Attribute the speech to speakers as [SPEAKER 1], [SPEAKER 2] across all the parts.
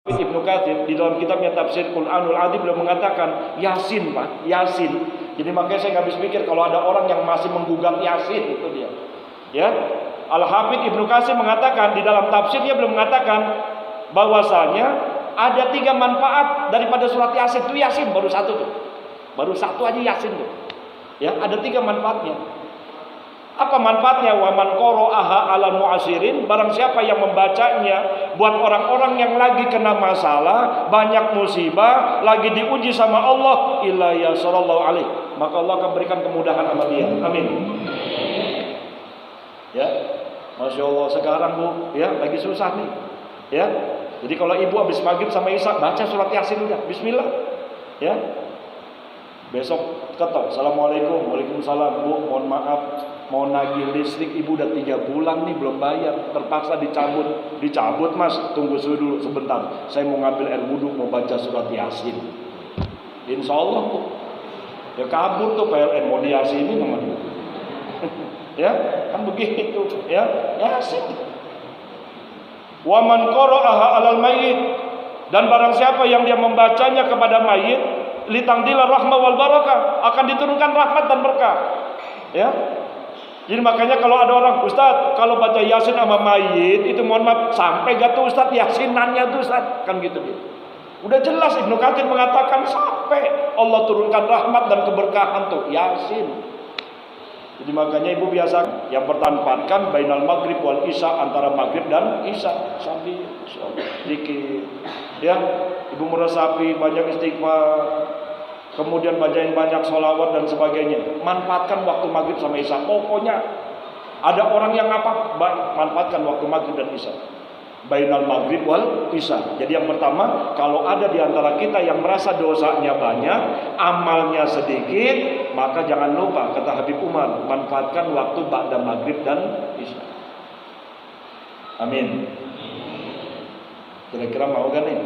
[SPEAKER 1] Ibnu Katsir di dalam kitabnya Tafsir Qur'anul Adzim beliau mengatakan Yasin, Pak, Yasin. Jadi makanya saya nggak habis pikir kalau ada orang yang masih menggugat Yasin, itu dia. Ya, Al-Hafidz Ibnu Katsir mengatakan di dalam tafsirnya beliau mengatakan bahwasanya ada 3 manfaat daripada surat Yasin. Itu Yasin baru satu tuh, baru satu aja Yasin tuh. Ya, ada 3 manfaatnya. Apa manfaatnya? Wa man qara'aha 'alal mu'asirin, barang siapa yang membacanya buat orang-orang yang lagi kena masalah, banyak musibah, lagi diuji sama Allah, illa yasarallahu alaihi, maka Allah akan berikan kemudahan sama dia. Amin. Ya. Masya Allah sekarang Bu, ya, lagi susah nih. Ya. Jadi kalau ibu habis maghrib sama isya baca surat Yasin udah, bismillah. Ya. Besok ketok, assalamualaikum, waalaikumsalam, Bu, mohon maaf, mau nagih listrik ibu udah 3 bulan nih belum bayar, terpaksa dicabut mas, tunggu dulu sebentar, saya mau ngambil air wudhu, mau baca surat Yasin. Insya Allah Bu, ya kabur tuh PLN mau diyasinin namanya. Ya, kan begitu, ya, Yasin. Wa man qara'aha 'alal mayyit, dan barang siapa yang dia membacanya kepada mayit, litangdila rahmah wal barakah, akan diturunkan rahmat dan berkah. Ya. Jadi makanya kalau ada orang, Ustaz, kalau baca Yasin sama mayit itu mohon maaf, sampai gak tuh Ustaz Yasinannya tuh Ustaz, kan gitu dia. Udah jelas Ibnu Katsir mengatakan sampai Allah turunkan rahmat dan keberkahan tuh Yasin. Jadi makanya ibu biasa yang bertanfatkan bainal maghrib wal isya, antara maghrib dan isya, sambil zikir. Ya, ibu meresapi banyak istighfar, kemudian bacain banyak sholawat dan sebagainya. Manfaatkan waktu maghrib sama isya. Pokoknya ada orang yang apa? Manfaatkan waktu maghrib dan isya. Bainal maghrib wal isya. Jadi yang pertama, kalau ada di antara kita yang merasa dosanya banyak, amalnya sedikit, maka jangan lupa kata Habib Umar, manfaatkan waktu ba'da maghrib dan isya. Amin. Kira-kira mau gak nih?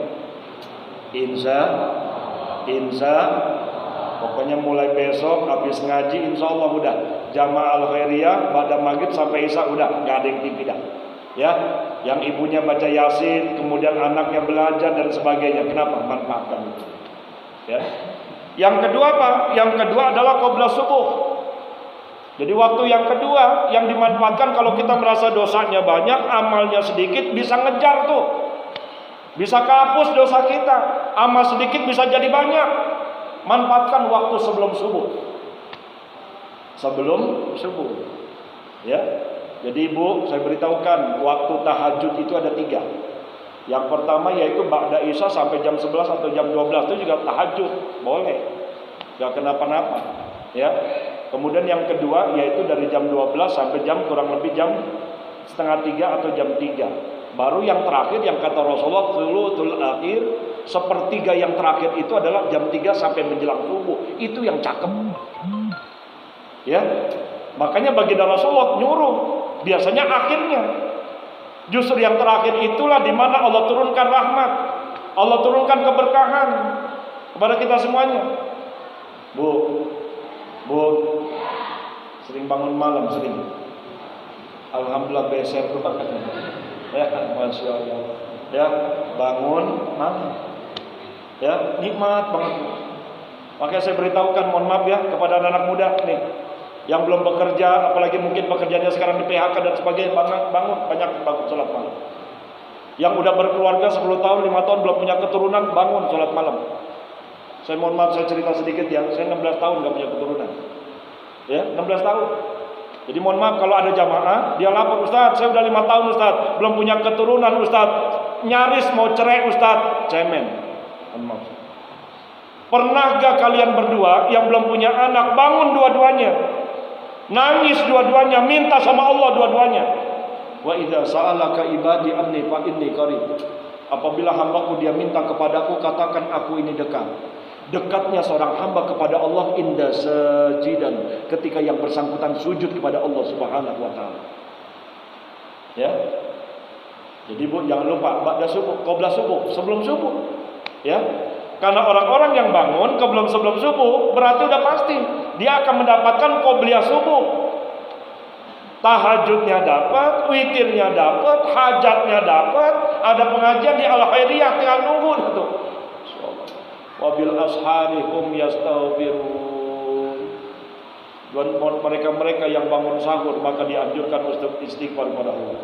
[SPEAKER 1] Insya pokoknya mulai besok habis ngaji insya Allah udah jamaah al-khairiyah ba'da maghrib sampai isya udah gak ada yang tidak. Ya, yang ibunya baca Yasin, kemudian anaknya belajar dan sebagainya. Kenapa? Manfaatkan itu. Ya. Yang kedua apa? Yang kedua adalah qabla subuh. Jadi waktu yang kedua yang dimanfaatkan kalau kita merasa dosanya banyak, amalnya sedikit, bisa ngejar tuh. Bisa kehapus dosa kita. Amal sedikit bisa jadi banyak. Manfaatkan waktu sebelum subuh. Sebelum subuh. Ya. Jadi ibu, saya beritahukan waktu tahajud itu ada 3. Yang pertama yaitu ba'da isya sampai jam 11 atau jam 12 itu juga tahajud, boleh, gak kenapa-napa. Ya. Kemudian yang kedua yaitu dari jam 12 sampai jam kurang lebih jam 2:30 atau jam 3. Baru yang terakhir yang kata Rasulullah thuluthul akhir, 1/3 yang terakhir itu adalah jam 3 sampai menjelang subuh. Itu yang cakep. Ya. Makanya baginda Rasulullah nyuruh biasanya akhirnya. Justru yang terakhir itulah di mana Allah turunkan rahmat, Allah turunkan keberkahan kepada kita semuanya. Bu, sering bangun malam sering. Alhamdulillah beser tuh Pak. Ya, masya Allah. Ya, bangun malam. Ya, nikmat banget. Makanya saya beritahukan, mohon maaf ya kepada anak-anak muda nih, yang belum bekerja, apalagi mungkin pekerjaannya sekarang di PHK dan sebagainya, bangun banyak sholat malam. Yang udah berkeluarga 10 tahun, 5 tahun belum punya keturunan, bangun sholat malam. Saya mohon maaf, saya cerita sedikit ya, saya 16 tahun gak punya keturunan. Ya, 16 tahun. Jadi mohon maaf kalau ada jamaah, dia lapor, Ustaz, saya udah 5 tahun Ustaz, belum punya keturunan Ustaz, nyaris mau cerai Ustaz, cemen. Mohon maaf. Pernah gak kalian berdua yang belum punya anak bangun dua-duanya? Nangis dua-duanya, minta sama Allah dua-duanya. Wa idza sa'alaka ibadi anni fa inni qarib. Apabila hambaku dia minta kepadaku, katakan aku ini dekat. Dekatnya seorang hamba kepada Allah inda sajidan, ketika yang bersangkutan sujud kepada Allah Subhanahu wa taala. Ya. Jadi Bu, jangan lupa ba'da subuh, qabla subuh, sebelum subuh. Ya. Karena orang-orang yang bangun sebelum subuh berarti udah pasti dia akan mendapatkan qobliyah subuh. Tahajudnya dapat, witirnya dapat, hajatnya dapat, ada pengajian di Al-Khairiyah tinggal nunggu tuh. Wabil ashari hum yastaghfirun. Dan mereka-mereka yang bangun sahur maka dianjurkan untuk istighfar kepada Allah.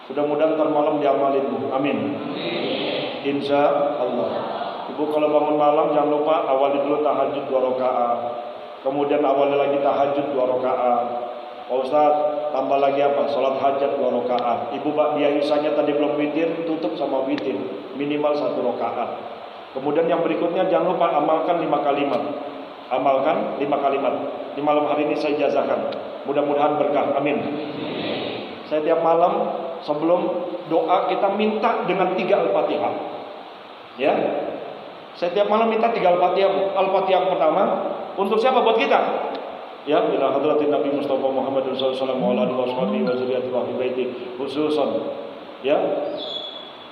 [SPEAKER 1] Mudah-mudahan ntar malam diamalin, Bu. Amin. Insya Allah. Ibu kalau bangun malam jangan lupa awali dulu tahajud 2 rakaat. Kemudian awali lagi tahajud 2 rakaat. Pak Ustaz, tambah lagi apa? Salat hajat 2 rakaat. Ibu biasanya tadi belum witir, tutup sama witir. Minimal 1 rakaat. Kemudian yang berikutnya jangan lupa amalkan 5 kalimat. Amalkan 5 kalimat. Di malam hari ini saya jazakan. Mudah-mudahan berkah. Amin. Saya tiap malam sebelum doa kita minta dengan 3 Al-Fatihah. Ya. Saya tiap malam minta 3 Al-Fatihah. Al-Fatihah yang pertama untuk siapa? Buat kita. Ya, bila hadratin Nabi Mustafa Muhammad sallallahu alaihi wasallam khususan. Ya.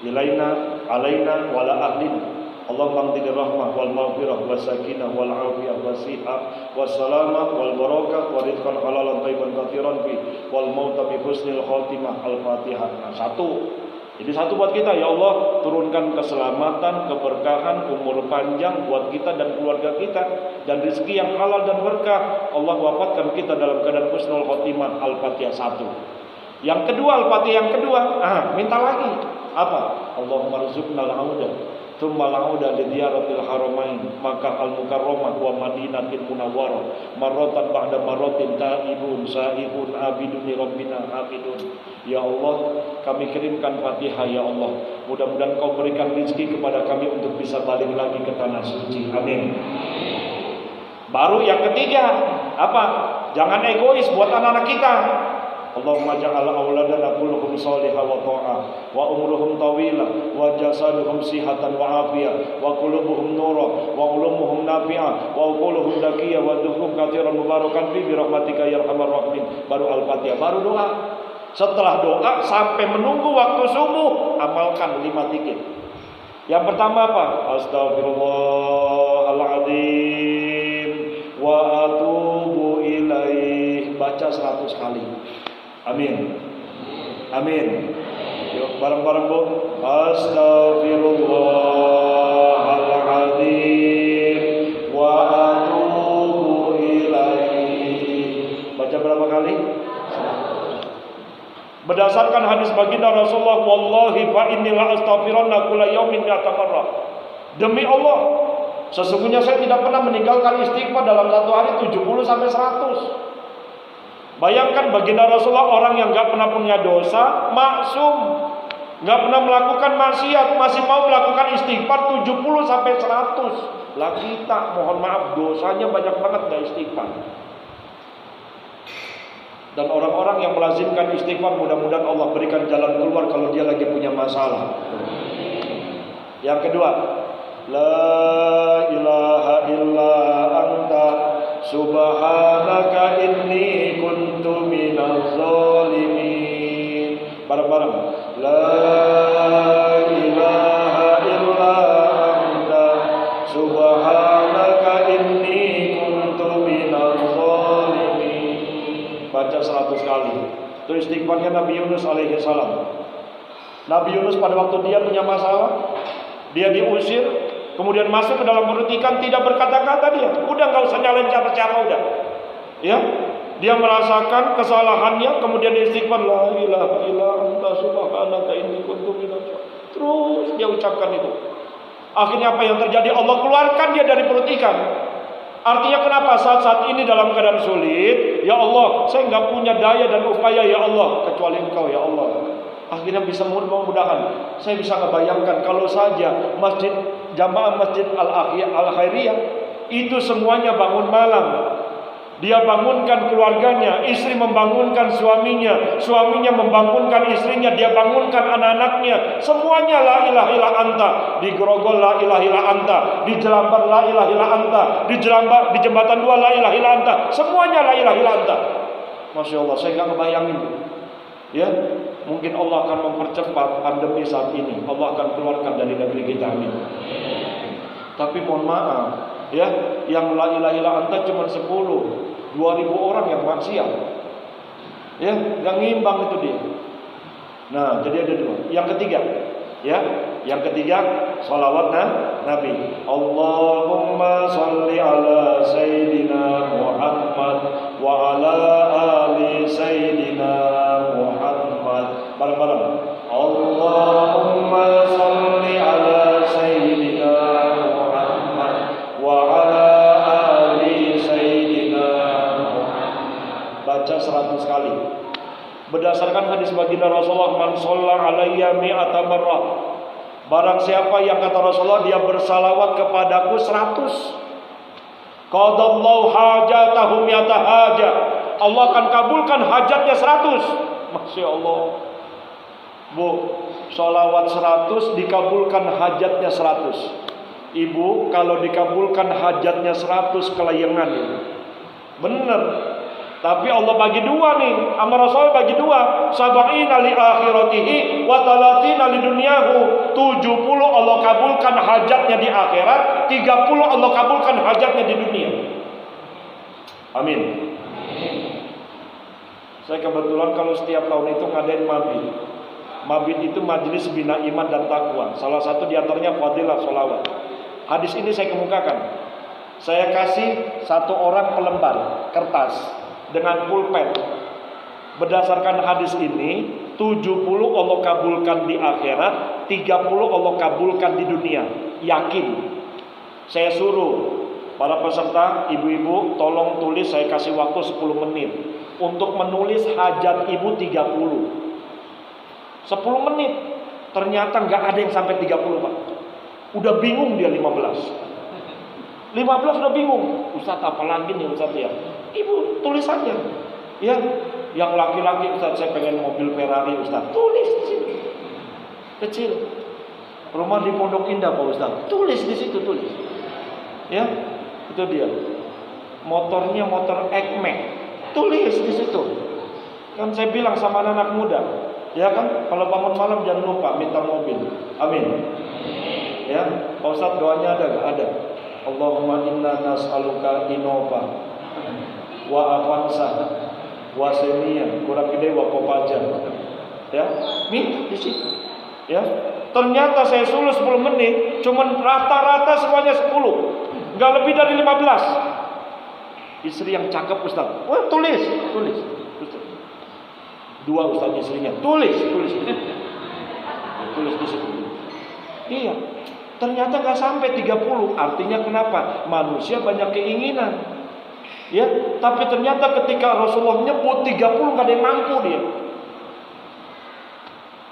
[SPEAKER 1] Ilaina, alaina, wala ahlina. Allahumma qdir rahmah wal maghfirah was sakinah wal afiyah was sihah was salamah wal barakah wa rizqan halalan thayyiban katsiran fi wal mauta bi husnil khatimah. Al-Fatihah. Nah, 1. Jadi 1 buat kita, ya Allah, turunkan keselamatan, keberkahan, umur panjang buat kita dan keluarga kita dan rezeki yang halal dan berkah. Allah wafatkan kita dalam keadaan husnul khatimah. Al-Fatihah 1. Yang kedua, Al-Fatihah yang kedua, minta lagi. Apa? Allahumma rzuqnal auda thumma al-auda li ziyaratil haramain Makkah al-Mukarramah wa Madinatil Munawwarah marratan ba'da marratin taibun saibun abidun li rabbina abidun. Ya Allah, kami kirimkan Fatihah ya Allah. Mudah-mudahan Kau berikan rezeki kepada kami untuk bisa balik lagi ke tanah suci. Amin. Baru yang ketiga, apa? Jangan egois buat anak-anak kita. Allahumma ja'al auladana kulluhum salihah wa ta'ah wa umruhum tawilah wa jasaduhum sihatan wa afiyah wa qulubuhum nura wa ulumuhum nafi'ah wa uquluhum dakiyah wa dukhum katsiran mubarakan fi birahmatika ya arhamar rahimin. Baru Al-Fatihah, baru doa. Setelah doa sampai menunggu waktu subuh, amalkan 5 zikir. Yang pertama apa? Astaghfirullahaladzim wa atubu ilaih. Baca 100 kali. Amin. Amin. Yuk bareng-bareng, Bu. Astaghfirullahaladzim wa atubu ilaih. Baca berapa kali? Berdasarkan hadis baginda Rasulullah, wallahi fa inni la astaghfirunna kulla yaumin mi'ata marrah. Demi Allah, sesungguhnya saya tidak pernah meninggalkan istighfar dalam 1 hari 70 sampai 100. Bayangkan baginda Rasulullah orang yang gak pernah punya dosa, maksum, gak pernah melakukan maksiat, masih mau melakukan istighfar 70 sampai 100. Lah kita, mohon maaf, dosanya banyak banget gak istighfar. Dan orang-orang yang melazimkan istighfar, mudah-mudahan Allah berikan jalan keluar kalau dia lagi punya masalah. Yang kedua, la ilaha illa anta subhanaka inni kuntu minaz zalimin. Bareng-bareng. La ilaha illa anta subhanaka inni kuntu minaz zalimin. Baca 100 kali. Itu istighfarnya Nabi Yunus alaihi salam. Nabi Yunus pada waktu dia punya masalah, dia diusir, kemudian masuk ke dalam perut ikan, tidak berkata-kata dia. Udah gak usah nyalain siapa-siapa udah. Ya, dia merasakan kesalahannya, kemudian dia istighfar, la ilaha illa anta subhanaka inni kuntu minaz zalimin. Terus dia ucapkan itu. Akhirnya apa yang terjadi? Allah keluarkan dia dari perut ikan. Artinya kenapa saat-saat ini dalam keadaan sulit? Ya Allah, saya nggak punya daya dan upaya ya Allah, kecuali Engkau ya Allah. Akhirnya bisa mudah-mudahan saya bisa ngebayangkan kalau saja masjid jamaah masjid Al-Khairiyah itu semuanya bangun malam. Dia bangunkan keluarganya, istri membangunkan suaminya, suaminya membangunkan istrinya, dia bangunkan anak-anaknya, semuanya la ilaha illa anta, di Grogol la ilaha illa anta, di Jelambar la ilaha illa anta, di Jelambar di Jembatan 2 la ilaha illa anta, semuanya la ilaha illa anta. Masya Allah, saya nggak ngebayangin. Ya, mungkin Allah akan mempercepat pandemi saat ini. Allah akan keluarkan dari negeri kita, amin. Tapi mohon maaf, ya, yang la ilaha illa anta cuma 10, 2000 orang yang maksiat. Ya, nggak ngimbang itu dia. Nah, jadi ada dua. Yang ketiga, ya, yang ketiga sholawat Nabi. Allahumma sholli ala Sayyidina Muhammad wa ala ali Sayyidina Muhammad. Bareng-bareng. Allahumma sholli ala Sayyidina Muhammad wa ala ali Sayyidina Muhammad. Baca 100 kali. Berdasarkan hadis baginda Rasulullah, man shalla alayya mi'ata marrah. Barang siapa yang kata Rasulullah dia bersalawat kepadaku 100. Qadallahu hajatahum mi'ata hajat. Allah akan kabulkan hajatnya 100. Masya Allah. Bu, salawat 100 dikabulkan hajatnya 100. Ibu, kalau dikabulkan hajatnya 100 kelayangan itu. Benar. Tapi Allah bagi dua nih, sama Rasul bagi dua. Sab'ina li akhiratihi wa talatina li dunyahu. 70 Allah kabulkan hajatnya di akhirat, 30 Allah kabulkan hajatnya di dunia. Amin. Saya kebetulan kalau setiap tahun itu ngadain mabit. Mabit itu majelis bina iman dan takwa. Salah satu diantaranya fadilah sholawat. Hadis ini saya kemukakan. Saya kasih satu orang pelembar kertas dengan pulpen. Berdasarkan hadis ini 70 Allah kabulkan di akhirat, 30 Allah kabulkan di dunia. Yakin. Saya suruh para peserta, ibu-ibu tolong tulis, saya kasih waktu 10 menit untuk menulis hajat ibu 30. 10 menit. Ternyata nggak ada yang sampai 30, Pak. Udah bingung dia 15 udah bingung. Ustaz apa lagi nih Ustaz ya? Ibu tulis saja. Ya, yang laki-laki Ustaz saya pengen mobil Ferrari Ustaz. Tulis di situ. Kecil. Rumah di Pondok Indah Pak Ustaz. Tulis di situ, tulis. Ya, itu dia. Motornya motor Acme. Tulis di situ. Kan saya bilang sama anak muda, ya kan, kalau bangun malam jangan lupa minta mobil. Amin. Ya, Pak Ustaz doanya ada enggak? Ada. Allahumma inna nas'aluka Innova wa Avanza wa Xenia kurang gede wa Kopaja. Ya, minta di situ. Ya, ternyata saya suruh 10 menit, cuman rata-rata semuanya 10, nggak lebih dari 15. Istri yang cakep Ustaz, wah tulis. Dua Ustaz istrinya, tulis di situ. Iya. Ternyata nggak sampai 30. Artinya kenapa? Manusia banyak keinginan. Ya, tapi ternyata ketika Rasulullah nyebut 30 nggak ada yang mampu dia.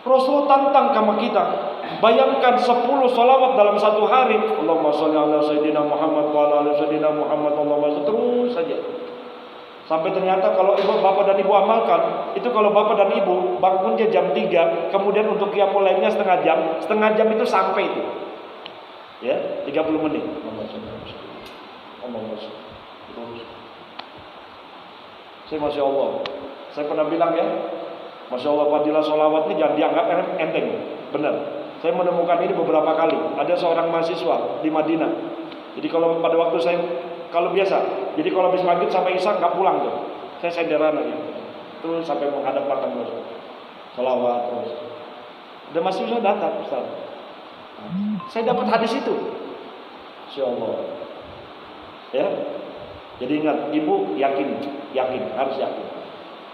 [SPEAKER 1] Rasulullah tantang sama kita. Bayangkan 10 salawat dalam satu hari. Allahumma sholli ala Sayyidina Muhammad wa ala ali Sayyidina Muhammad. Allahumma terus saja. Sampai ternyata kalau ibu, bapak dan ibu amalkan, itu kalau bapak dan ibu bangunnya jam 3, kemudian untuk qiyamul lailnya setengah jam itu sampai itu. Ya, 30 menit. Saya Masya Allah. Saya pernah bilang ya, Masya Allah fadilah sholawat ini jangan dianggap enteng. Benar. Saya menemukan ini beberapa kali. Ada seorang mahasiswa di Madinah. Jadi kalau pada waktu saya, kalau biasa, jadi kalau habis maghrib sampai isya nggak pulang tuh. Saya senderan aja. Terus sampai menghadap belakang terus. Sholawat terus. Ada mahasiswa datang, Ustaz. Saya dapat hadis itu. Insya Allah. Ya. Jadi ingat, ibu yakin, harus yakin.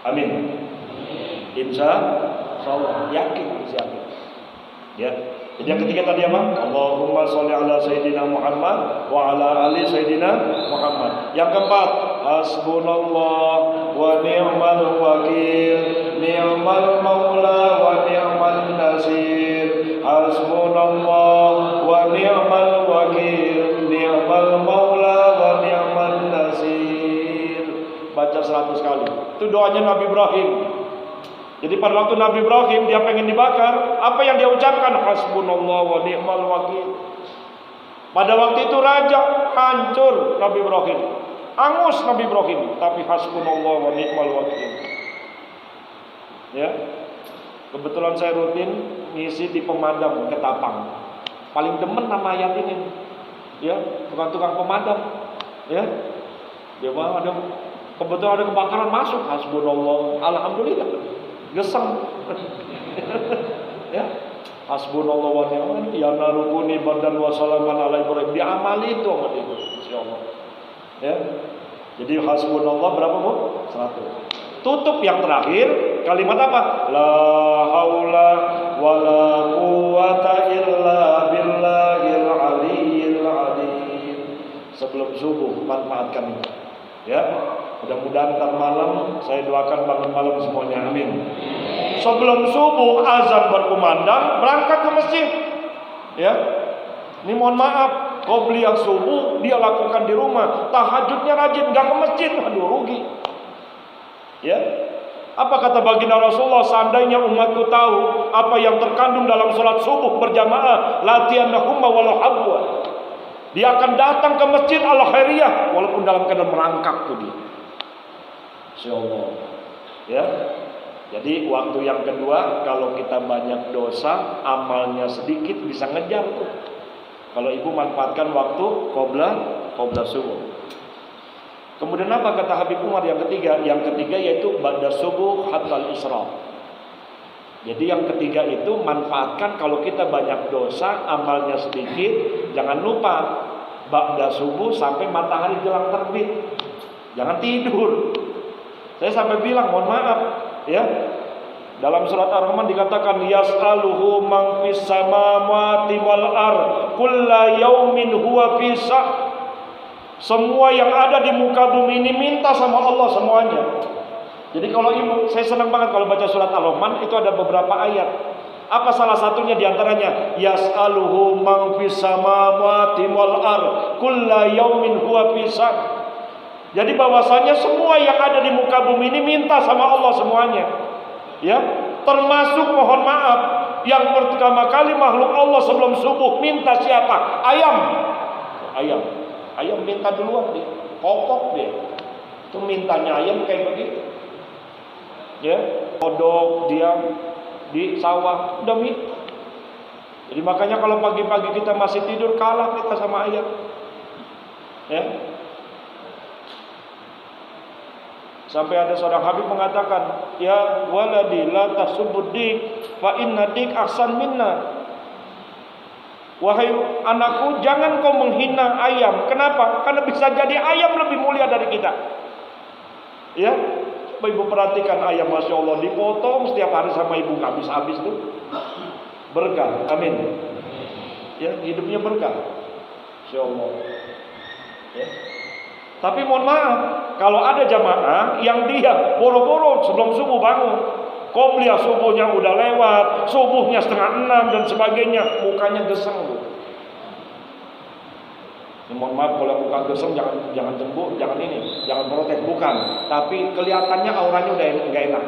[SPEAKER 1] Amin. Insya Allah yakin, harus yakin. Ya. Jadi yang ketiga tadi apa? Allahumma sholli ala Sayyidina Muhammad wa ala ali Sayyidina Muhammad. Yang keempat, hasbunallah wa ni'mal wakil, ni'mal maula wa ni'mal nasir. Hasbunallah wa ni'mal wakil, ni'mal maula wa ni'mal nasir. Baca 100 kali. Itu doanya Nabi Ibrahim. Jadi pada waktu Nabi Ibrahim dia pengen dibakar, apa yang dia ucapkan? Hasbunallah wa ni'mal wakil. Pada waktu itu raja hancur Nabi Ibrahim, angus Nabi Ibrahim, tapi hasbunallah wa ni'mal wakil. Ya, kebetulan saya rutin ngisi di pemadam Ketapang. Paling demen nama ayat ini. Ya, tukang-tukang pemadam. Ya, dia bawa ada Kebetulan ada kebakaran masuk, hasbunallah, alhamdulillah, geseng. Ya, hasbunallah wa ni'mal wakil, ya narukuni badan wa salaman ala Ibrahim, diamali itu sama dia, insyaallah. Ya, jadi hasbunallah berapa Bu? 100. Tutup yang terakhir kalimat apa? La haula wala quwata illa billahil aliyyil azim. Sebelum subuh manfaatkan itu. Ya, mudah-mudahan ntar malam saya doakan bangun malam semuanya, amin. Sebelum subuh azan berkumandang, berangkat ke masjid. Ya, ini mohon maaf, qobliyah subuh dia lakukan di rumah, tahajudnya rajin, nggak ke masjid, aduh rugi. Ya, apa kata baginda Rasulullah, seandainya umatku tahu apa yang terkandung dalam sholat subuh berjamaah, latihanahumma walau habwa, dia akan datang ke masjid al-khairiyah walaupun dalam keadaan merangkak tuh dia. Insyaallah. Ya. Jadi waktu yang kedua, kalau kita banyak dosa, amalnya sedikit, bisa ngejar tuh. Kalau ibu manfaatkan waktu qobla subuh. Kemudian apa kata Habib Umar yang ketiga? Yang ketiga yaitu ba'da subuh hatta al-isra. Jadi yang ketiga itu manfaatkan kalau kita banyak dosa, amalnya sedikit, jangan lupa ba'da subuh sampai matahari jelang terbit. Jangan tidur. Saya sampai bilang, mohon maaf, ya. Dalam surat Ar-Rahman dikatakan yas'aluhu man fis samawati wal ardh kulla yaumin huwa fi sa'. Semua yang ada di muka bumi ini minta sama Allah semuanya. Jadi kalau ibu, saya senang banget kalau baca surat Ar-Rahman, itu ada beberapa ayat. Apa salah satunya diantaranya? Yas'aluhu man fis samawati wal ardh kulla yaumin huwa fi sa'. Jadi bahwasanya semua yang ada di muka bumi ini minta sama Allah semuanya. Ya, termasuk mohon maaf, yang pertama kali makhluk Allah sebelum subuh minta siapa? Ayam minta duluan dia, kokok dia. Itu mintanya ayam kayak begitu. Ya, kodok dia di sawah udah minta. Jadi makanya kalau pagi-pagi kita masih tidur, kalah kita sama ayam. Ya. Sampai ada seorang Habib mengatakan, ya waladi la tasubud dik fa inna dik ahsan minna. Wahai anakku, jangan kau menghina ayam. Kenapa? Karena bisa jadi ayam lebih mulia dari kita. Ya, ibu perhatikan ayam, masya Allah, dipotong setiap hari sama ibu, nggak habis-habis tuh. Berkah, amin. Ya, hidupnya berkah, masya Allah. Ya. Tapi mohon maaf, kalau ada jamaah yang dia boro-boro sebelum subuh bangun, qobliyah subuhnya udah lewat, subuhnya 5:30 dan sebagainya, mukanya geseng loh. Mohon maaf kalau muka geseng, jangan cemburu, jangan protes, bukan. Tapi kelihatannya auranya udah enggak enak.